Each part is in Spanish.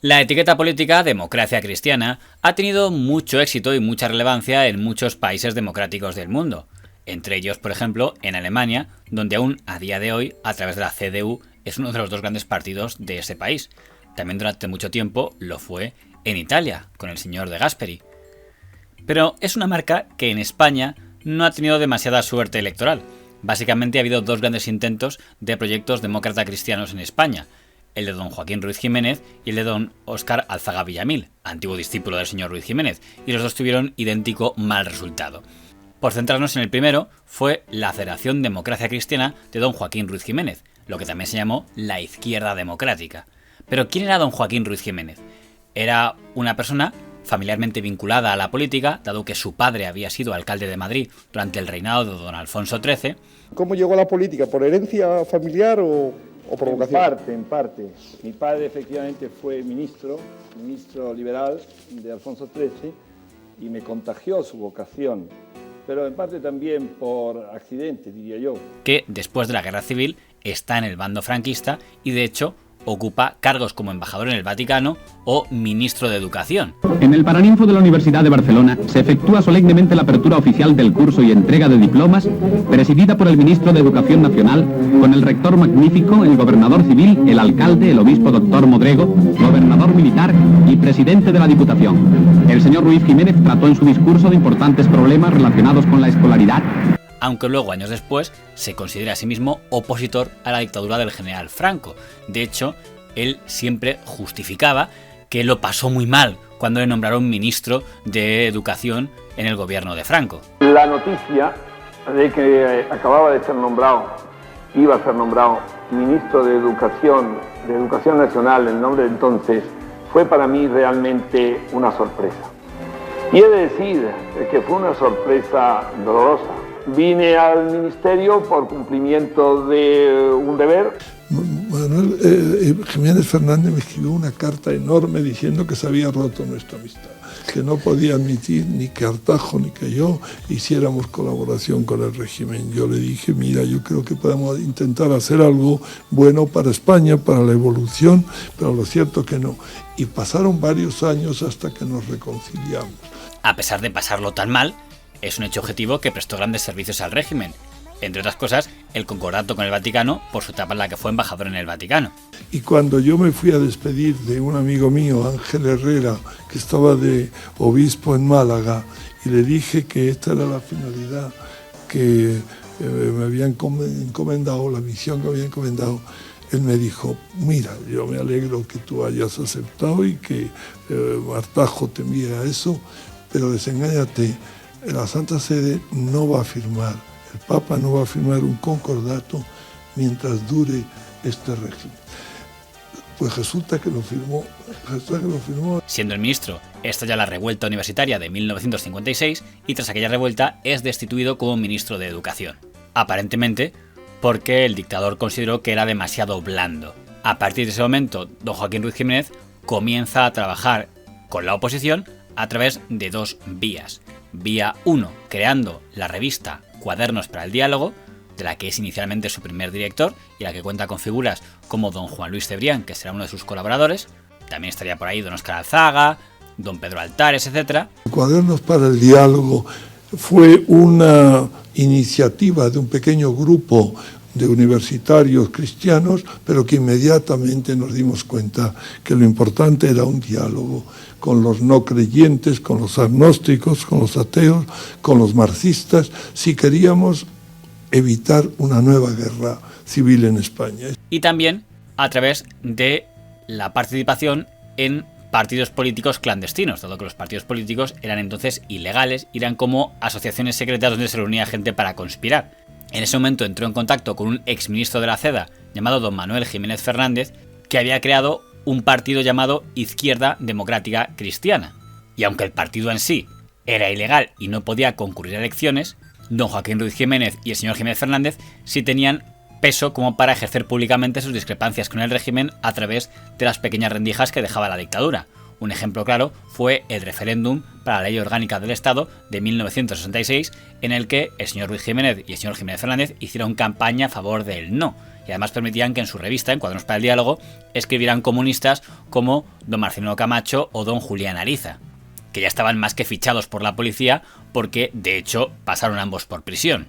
La etiqueta política democracia cristiana ha tenido mucho éxito y mucha relevancia en muchos países democráticos del mundo. Entre ellos, por ejemplo, en Alemania, donde aún a día de hoy, a través de la CDU, es uno de los dos grandes partidos de ese país. También durante mucho tiempo lo fue en Italia, con el señor De Gasperi. Pero es una marca que en España no ha tenido demasiada suerte electoral. Básicamente ha habido dos grandes intentos de proyectos demócrata cristianos en España, el de don Joaquín Ruiz Jiménez y el de don Óscar Alzaga Villamil, antiguo discípulo del señor Ruiz Jiménez, y los dos tuvieron idéntico mal resultado. Por centrarnos en el primero, fue la Federación Democracia Cristiana de don Joaquín Ruiz Jiménez, lo que también se llamó la Izquierda Democrática. Pero ¿quién era don Joaquín Ruiz Jiménez? Era una persona familiarmente vinculada a la política, dado que su padre había sido alcalde de Madrid durante el reinado de don Alfonso XIII. ¿Cómo llegó a la política? ¿Por herencia familiar o provocación? En parte. Mi padre efectivamente fue ministro liberal de Alfonso XIII y me contagió su vocación, pero en parte también por accidente, diría yo. Que después de la Guerra Civil está en el bando franquista y de hecho ocupa cargos como embajador en el Vaticano o ministro de Educación. En el Paraninfo de la Universidad de Barcelona se efectúa solemnemente la apertura oficial del curso y entrega de diplomas, presidida por el ministro de Educación Nacional, con el rector magnífico, el gobernador civil, el alcalde, el obispo doctor Modrego, gobernador militar y presidente de la Diputación. El señor Ruiz Jiménez trató en su discurso de importantes problemas relacionados con la escolaridad, aunque luego, años después, se considera a sí mismo opositor a la dictadura del general Franco. De hecho, él siempre justificaba que lo pasó muy mal cuando le nombraron ministro de Educación en el gobierno de Franco. La noticia de que acababa de ser nombrado, iba a ser nombrado ministro de Educación Nacional, el nombre de entonces, fue para mí realmente una sorpresa. Y he de decir que fue una sorpresa dolorosa. Vine al ministerio por cumplimiento de un deber. Manuel Jiménez Fernández me escribió una carta enorme diciendo que se había roto nuestra amistad, que no podía admitir ni que Artajo ni que yo hiciéramos colaboración con el régimen. Yo le dije, mira, yo creo que podemos intentar hacer algo bueno para España, para la evolución, pero lo cierto que no. Y pasaron varios años hasta que nos reconciliamos. A pesar de pasarlo tan mal, es un hecho objetivo que prestó grandes servicios al régimen. Entre otras cosas, el concordato con el Vaticano por su etapa en la que fue embajador en el Vaticano. Y cuando yo me fui a despedir de un amigo mío, Ángel Herrera, que estaba de obispo en Málaga, y le dije que esta era la finalidad que me habían encomendado, la misión que me había encomendado, él me dijo, mira, yo me alegro que tú hayas aceptado y que Artajo te envíe a eso, pero desengáñate, la Santa Sede no va a firmar, el Papa no va a firmar un concordato mientras dure este régimen. Pues resulta que lo firmó. Siendo el ministro, estalla la revuelta universitaria de 1956 y tras aquella revuelta es destituido como ministro de Educación. Aparentemente porque el dictador consideró que era demasiado blando. A partir de ese momento, don Joaquín Ruiz Jiménez comienza a trabajar con la oposición a través de dos vías. Vía 1, creando la revista Cuadernos para el Diálogo, de la que es inicialmente su primer director y la que cuenta con figuras como don Juan Luis Cebrián, que será uno de sus colaboradores. También estaría por ahí don Óscar Alzaga, don Pedro Altares, etc. Cuadernos para el Diálogo fue una iniciativa de un pequeño grupo de universitarios cristianos, pero que inmediatamente nos dimos cuenta que lo importante era un diálogo con los no creyentes, con los agnósticos, con los ateos, con los marxistas, si queríamos evitar una nueva guerra civil en España. Y también a través de la participación en partidos políticos clandestinos, dado que los partidos políticos eran entonces ilegales, eran como asociaciones secretas donde se reunía gente para conspirar. En ese momento entró en contacto con un exministro de la CEDA llamado don Manuel Jiménez Fernández, que había creado un partido llamado Izquierda Democrática Cristiana. Y aunque el partido en sí era ilegal y no podía concurrir a elecciones, don Joaquín Ruiz Jiménez y el señor Jiménez Fernández sí tenían peso como para ejercer públicamente sus discrepancias con el régimen a través de las pequeñas rendijas que dejaba la dictadura. Un ejemplo claro fue el referéndum para la Ley Orgánica del Estado de 1966, en el que el señor Ruiz Jiménez y el señor Jiménez Fernández hicieron campaña a favor del no, y además permitían que en su revista, en Cuadernos para el Diálogo, escribieran comunistas como don Marcelino Camacho o don Julián Ariza, que ya estaban más que fichados por la policía porque, de hecho, pasaron ambos por prisión.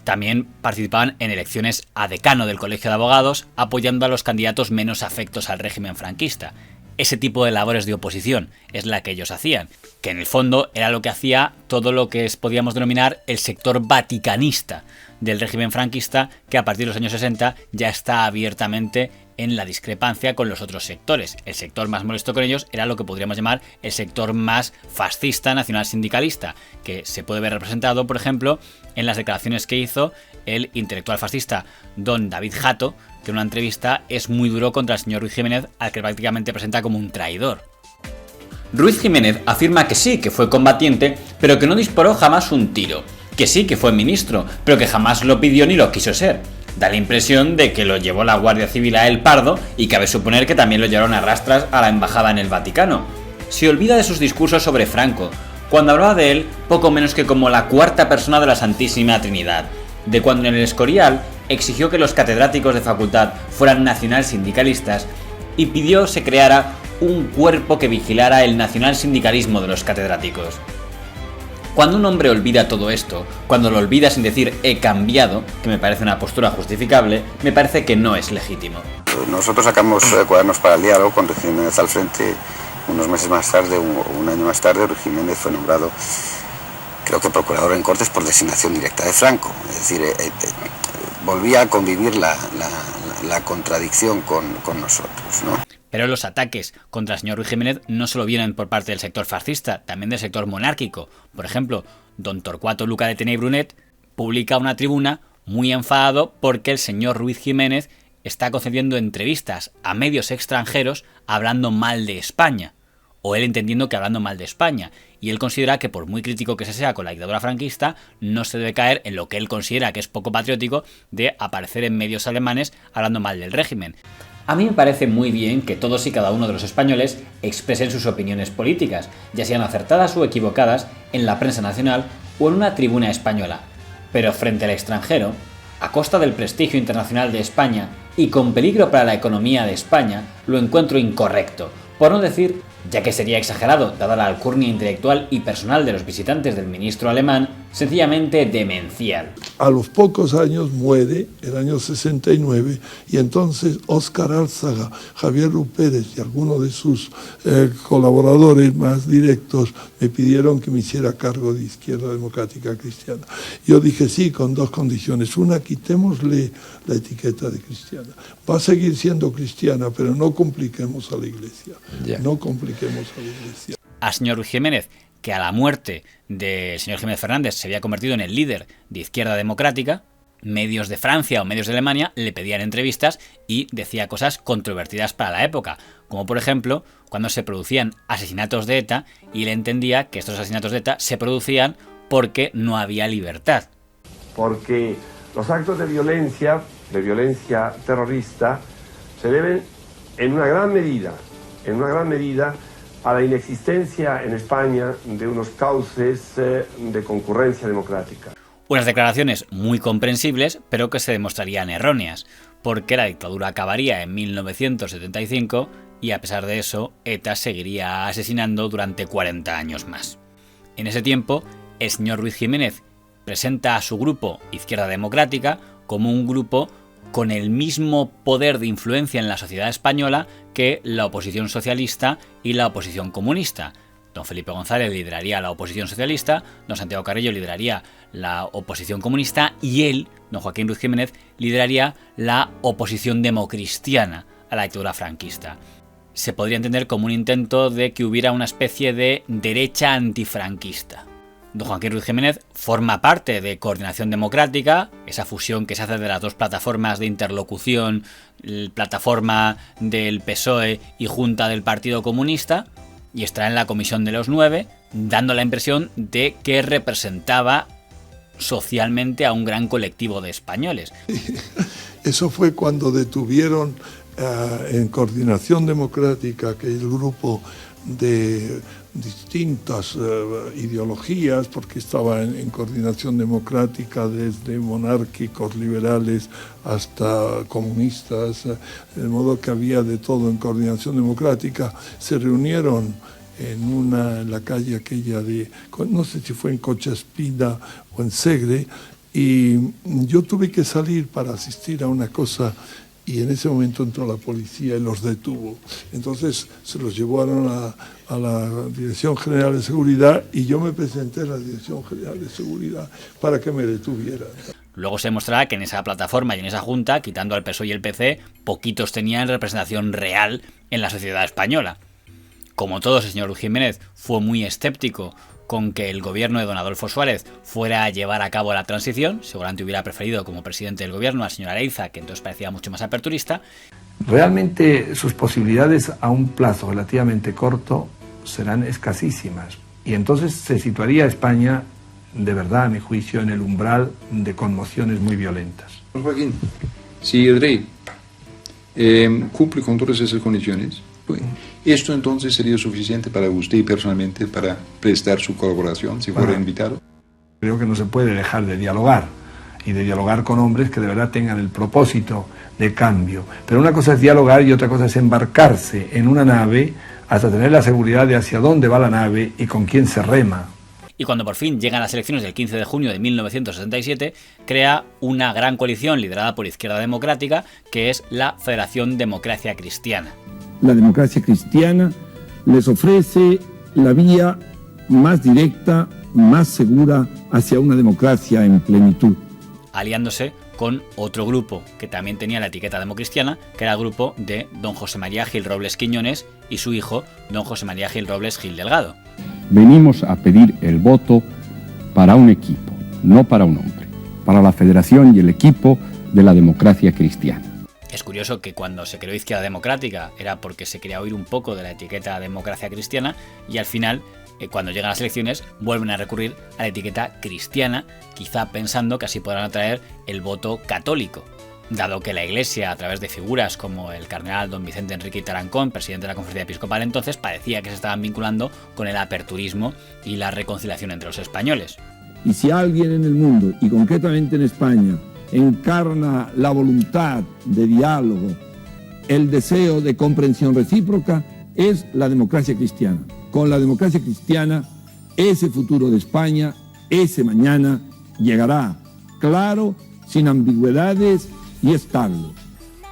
También participaban en elecciones a decano del Colegio de Abogados, apoyando a los candidatos menos afectos al régimen franquista. Ese tipo de labores de oposición es la que ellos hacían, que en el fondo era lo que hacía todo lo que podíamos denominar el sector vaticanista del régimen franquista, que a partir de los años 60 ya está abiertamente en la discrepancia con los otros sectores. El sector más molesto con ellos era lo que podríamos llamar el sector más fascista nacional sindicalista, que se puede ver representado, por ejemplo, en las declaraciones que hizo el intelectual fascista don David Jato, que en una entrevista es muy duro contra el señor Ruiz Jiménez, al que prácticamente presenta como un traidor. Ruiz Jiménez afirma que sí, que fue combatiente, pero que no disparó jamás un tiro, que sí, que fue ministro, pero que jamás lo pidió ni lo quiso ser. Da la impresión de que lo llevó la Guardia Civil a El Pardo, y cabe suponer que también lo llevaron a rastras a la embajada en el Vaticano. Se olvida de sus discursos sobre Franco, cuando hablaba de él poco menos que como la cuarta persona de la Santísima Trinidad, de cuando en el Escorial exigió que los catedráticos de facultad fueran nacional-sindicalistas y pidió se creara un cuerpo que vigilara el nacional-sindicalismo de los catedráticos. Cuando un hombre olvida todo esto, cuando lo olvida sin decir he cambiado, que me parece una postura justificable, me parece que no es legítimo. Nosotros sacamos Cuadernos para el Diálogo con Ruiz Jiménez al frente. Unos meses más tarde, un año más tarde, Ruiz Jiménez fue nombrado, creo que procurador en Cortes por designación directa de Franco. Es decir, volvía a convivir la contradicción con nosotros, ¿no? Pero los ataques contra el señor Ruiz Jiménez no solo vienen por parte del sector fascista, también del sector monárquico. Por ejemplo, don Torcuato Luca de Tena y Brunet publica una tribuna muy enfadado porque el señor Ruiz Jiménez está concediendo entrevistas a medios extranjeros hablando mal de España, o él entendiendo que hablando mal de España, y él considera que por muy crítico que se sea con la dictadura franquista, no se debe caer en lo que él considera que es poco patriótico de aparecer en medios alemanes hablando mal del régimen. A mí me parece muy bien que todos y cada uno de los españoles expresen sus opiniones políticas, ya sean acertadas o equivocadas, en la prensa nacional o en una tribuna española. Pero frente al extranjero, a costa del prestigio internacional de España y con peligro para la economía de España, lo encuentro incorrecto, por no decir, ya que sería exagerado dada la alcurnia intelectual y personal de los visitantes del ministro alemán, sencillamente demencial. A los pocos años muere, el año 69, y entonces Óscar Álzaga, Javier Rupérez y algunos de sus colaboradores más directos me pidieron que me hiciera cargo de Izquierda Democrática Cristiana. Yo dije sí, con dos condiciones. Una, quitémosle la etiqueta de cristiana. Va a seguir siendo cristiana, pero no compliquemos a la Iglesia. No compliquemos a la Iglesia. A señor Ruiz Jiménez, que a la muerte del señor Jiménez Fernández se había convertido en el líder de Izquierda Democrática, medios de Francia o medios de Alemania le pedían entrevistas y decía cosas controvertidas para la época, como por ejemplo cuando se producían asesinatos de ETA y él entendía que estos asesinatos de ETA se producían porque no había libertad. Porque los actos de violencia terrorista, se deben en una gran medida, a la inexistencia en España de unos cauces de concurrencia democrática. Unas declaraciones muy comprensibles, pero que se demostrarían erróneas, porque la dictadura acabaría en 1975 y a pesar de eso, ETA seguiría asesinando durante 40 años más. En ese tiempo, el señor Ruiz Jiménez presenta a su grupo Izquierda Democrática como un grupo con el mismo poder de influencia en la sociedad española que la oposición socialista y la oposición comunista. Don Felipe González lideraría la oposición socialista, don Santiago Carrillo lideraría la oposición comunista y él, don Joaquín Ruiz Jiménez, lideraría la oposición democristiana a la dictadura franquista. Se podría entender como un intento de que hubiera una especie de derecha antifranquista. Don Joaquín Ruiz Jiménez forma parte de Coordinación Democrática, esa fusión que se hace de las dos plataformas de interlocución, plataforma del PSOE y Junta del Partido Comunista, y está en la Comisión de los 9, dando la impresión de que representaba socialmente a un gran colectivo de españoles. Eso fue cuando detuvieron en Coordinación Democrática, que es el grupo de distintas ideologías, porque estaba en coordinación democrática desde monárquicos, liberales hasta comunistas, de modo que había de todo en coordinación democrática. Se reunieron en la calle aquella de, no sé si fue en Cochaspina o en Segre, y yo tuve que salir para asistir a una cosa, y en ese momento entró la policía y los detuvo. Entonces se los llevaron a la Dirección General de Seguridad, y yo me presenté a la Dirección General de Seguridad para que me detuvieran. Luego se demostrará que en esa plataforma y en esa junta, quitando al PSOE y el PC, poquitos tenían representación real en la sociedad española. Como todos, el señor Ruiz Jiménez fue muy escéptico con que el gobierno de don Adolfo Suárez fuera a llevar a cabo la transición. Seguramente hubiera preferido como presidente del gobierno al señor Areiza, que entonces parecía mucho más aperturista. Realmente sus posibilidades a un plazo relativamente corto serán escasísimas, y entonces se situaría España, de verdad, a mi juicio, en el umbral de conmociones muy violentas. Joaquín, si el rey cumple con todas esas condiciones, pues, ¿esto entonces sería suficiente para usted personalmente para prestar su colaboración si fuera invitado? Creo que no se puede dejar de dialogar, y de dialogar con hombres que de verdad tengan el propósito de cambio. Pero una cosa es dialogar y otra cosa es embarcarse en una nave hasta tener la seguridad de hacia dónde va la nave y con quién se rema. Y cuando por fin llegan las elecciones del 15 de junio de 1967, crea una gran coalición liderada por Izquierda Democrática, que es la Federación Democracia Cristiana. La democracia cristiana les ofrece la vía más directa, más segura hacia una democracia en plenitud. Aliándose con otro grupo que también tenía la etiqueta democristiana, que era el grupo de don José María Gil Robles Quiñones y su hijo, don José María Gil Robles Gil Delgado. Venimos a pedir el voto para un equipo, no para un hombre, para la federación y el equipo de la democracia cristiana. Es curioso que cuando se creó Izquierda Democrática era porque se quería oír un poco de la etiqueta democracia cristiana, y al final, cuando llegan las elecciones, vuelven a recurrir a la etiqueta cristiana, quizá pensando que así podrán atraer el voto católico, dado que la Iglesia, a través de figuras como el cardenal don Vicente Enrique Tarancón, presidente de la Conferencia Episcopal entonces, parecía que se estaban vinculando con el aperturismo y la reconciliación entre los españoles. Y si alguien en el mundo, y concretamente en España, encarna la voluntad de diálogo, el deseo de comprensión recíproca, es la democracia cristiana. Con la democracia cristiana, ese futuro de España, ese mañana, llegará claro, sin ambigüedades y estable.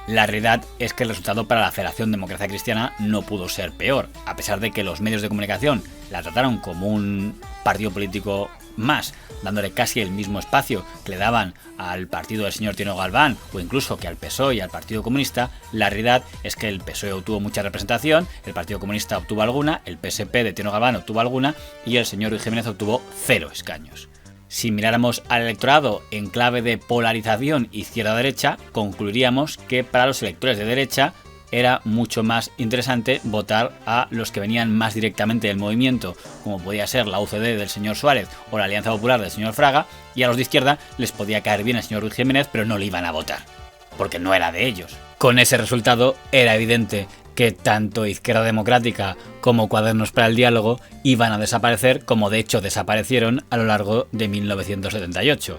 La realidad es que el resultado para la Federación Democracia Cristiana no pudo ser peor, a pesar de que los medios de comunicación la trataron como un partido político más, dándole casi el mismo espacio que le daban al partido del señor Tino Galván, o incluso que al PSOE y al Partido Comunista. La realidad es que el PSOE obtuvo mucha representación, el Partido Comunista obtuvo alguna, el PSP de Tino Galván obtuvo alguna, y el señor Ruiz Jiménez obtuvo 0 escaños. Si miráramos al electorado en clave de polarización izquierda-derecha, concluiríamos que para los electores de derecha era mucho más interesante votar a los que venían más directamente del movimiento, como podía ser la UCD del señor Suárez o la Alianza Popular del señor Fraga, y a los de izquierda les podía caer bien el señor Ruiz Jiménez, pero no le iban a votar, porque no era de ellos. Con ese resultado era evidente que tanto Izquierda Democrática como Cuadernos para el Diálogo iban a desaparecer, como de hecho desaparecieron a lo largo de 1978.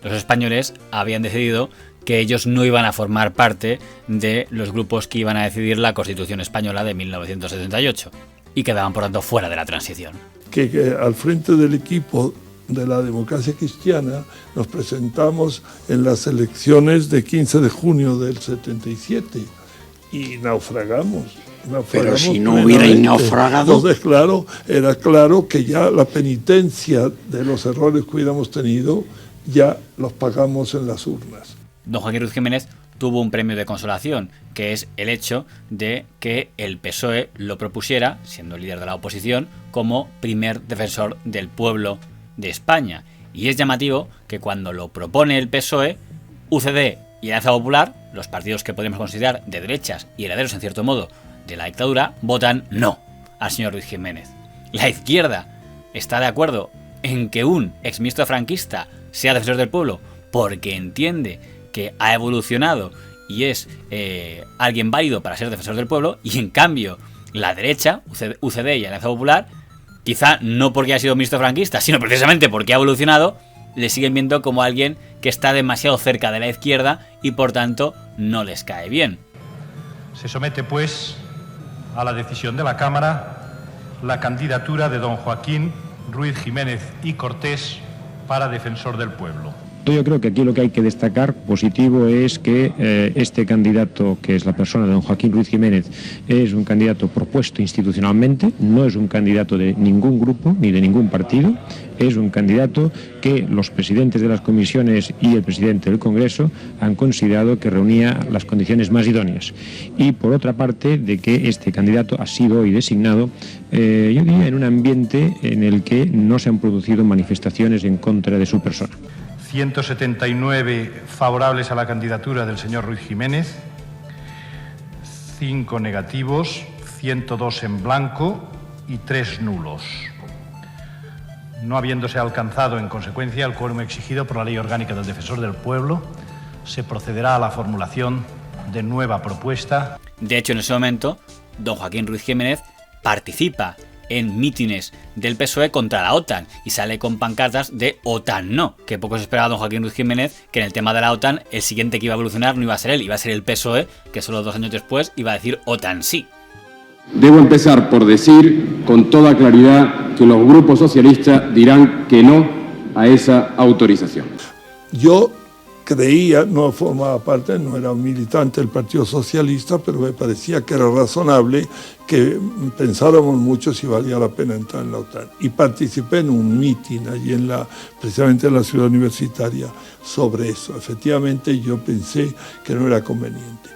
Los españoles habían decidido que ellos no iban a formar parte de los grupos que iban a decidir la Constitución Española de 1978 y quedaban por tanto fuera de la transición. Que al frente del equipo de la democracia cristiana nos presentamos en las elecciones de 15 de junio del 77 y naufragamos. Pero si no hubierais naufragado... Entonces, claro, era claro que ya la penitencia de los errores que hubiéramos tenido ya los pagamos en las urnas. Don Joaquín Ruiz Jiménez tuvo un premio de consolación, que es el hecho de que el PSOE lo propusiera, siendo líder de la oposición, como primer defensor del pueblo de España. Y es llamativo que cuando lo propone el PSOE, UCD y Alianza Popular, los partidos que podemos considerar de derechas y herederos en cierto modo de la dictadura, votan no al señor Ruiz Jiménez. La izquierda está de acuerdo en que un exministro franquista sea defensor del pueblo porque entiende que ha evolucionado y es alguien válido para ser defensor del pueblo, y en cambio la derecha, UCD y Alianza Popular, quizá no porque haya sido ministro franquista, sino precisamente porque ha evolucionado, le siguen viendo como alguien que está demasiado cerca de la izquierda y por tanto no les cae bien. Se somete pues a la decisión de la Cámara la candidatura de don Joaquín Ruiz Jiménez y Cortés para defensor del pueblo. Yo creo que aquí lo que hay que destacar positivo es que este candidato, que es la persona de don Joaquín Ruiz Jiménez, es un candidato propuesto institucionalmente, no es un candidato de ningún grupo ni de ningún partido, es un candidato que los presidentes de las comisiones y el presidente del Congreso han considerado que reunía las condiciones más idóneas. Y por otra parte, de que este candidato ha sido hoy designado, yo diría, en un ambiente en el que no se han producido manifestaciones en contra de su persona. 179 favorables a la candidatura del señor Ruiz Jiménez, 5 negativos, 102 en blanco y 3 nulos. No habiéndose alcanzado en consecuencia el quórum exigido por la Ley Orgánica del Defensor del Pueblo, se procederá a la formulación de nueva propuesta. De hecho, en ese momento, don Joaquín Ruiz Jiménez participa en mítines del PSOE contra la OTAN y sale con pancartas de OTAN no, que poco se esperaba don Joaquín Ruiz Jiménez que en el tema de la OTAN el siguiente que iba a evolucionar no iba a ser él, iba a ser el PSOE, que solo 2 años después iba a decir OTAN sí. Debo empezar por decir con toda claridad que los grupos socialistas dirán que no a esa autorización. Yo creía, no formaba parte, no era un militante del Partido Socialista, pero me parecía que era razonable que pensáramos mucho si valía la pena entrar en la OTAN. Y participé en un mitin allí precisamente en la ciudad universitaria sobre eso. Efectivamente yo pensé que no era conveniente.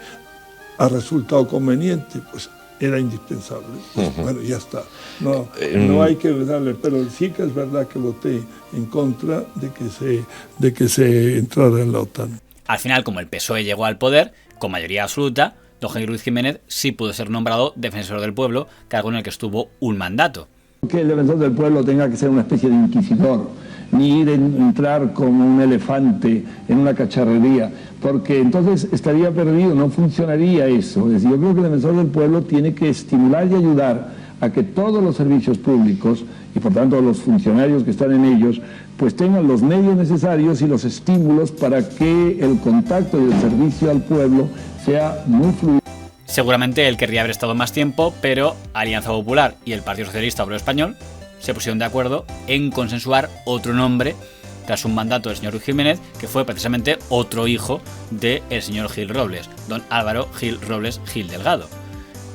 ¿Ha resultado conveniente? Pues era indispensable. Pues, bueno, ya está. No hay que darle, pero sí que es verdad que voté en contra de que se entrara en la OTAN. Al final, como el PSOE llegó al poder, con mayoría absoluta, don Joaquín Ruiz Jiménez sí pudo ser nombrado defensor del pueblo, cargo en el que estuvo un mandato. Que el defensor del pueblo tenga que ser una especie de inquisidor, ni entrar como un elefante en una cacharrería, porque entonces estaría perdido, no funcionaría eso. Es decir, yo creo que el defensor del pueblo tiene que estimular y ayudar a que todos los servicios públicos y por tanto los funcionarios que están en ellos pues tengan los medios necesarios y los estímulos para que el contacto y el servicio al pueblo sea muy fluido. Seguramente él querría haber estado más tiempo, pero Alianza Popular y el Partido Socialista Obrero Español se pusieron de acuerdo en consensuar otro nombre tras un mandato del señor Ruiz Jiménez, que fue precisamente otro hijo del señor Gil Robles, don Álvaro Gil Robles Gil Delgado.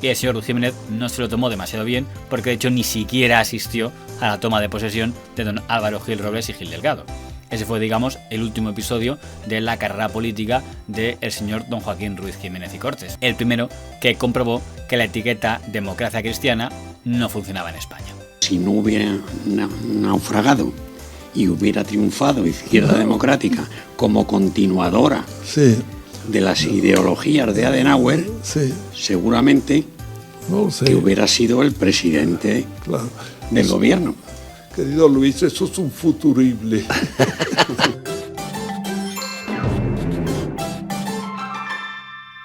Y el señor Ruiz Jiménez no se lo tomó demasiado bien, porque de hecho ni siquiera asistió a la toma de posesión de don Álvaro Gil Robles y Gil Delgado. Ese fue, digamos, el último episodio de la carrera política del señor don Joaquín Ruiz Jiménez y Cortés. El primero que comprobó que la etiqueta democracia cristiana no funcionaba en España. Si no hubiera naufragado y hubiera triunfado Izquierda Democrática como continuadora de las ideologías de Adenauer, seguramente que hubiera sido el presidente del gobierno. Querido Luis, eso es un futurible.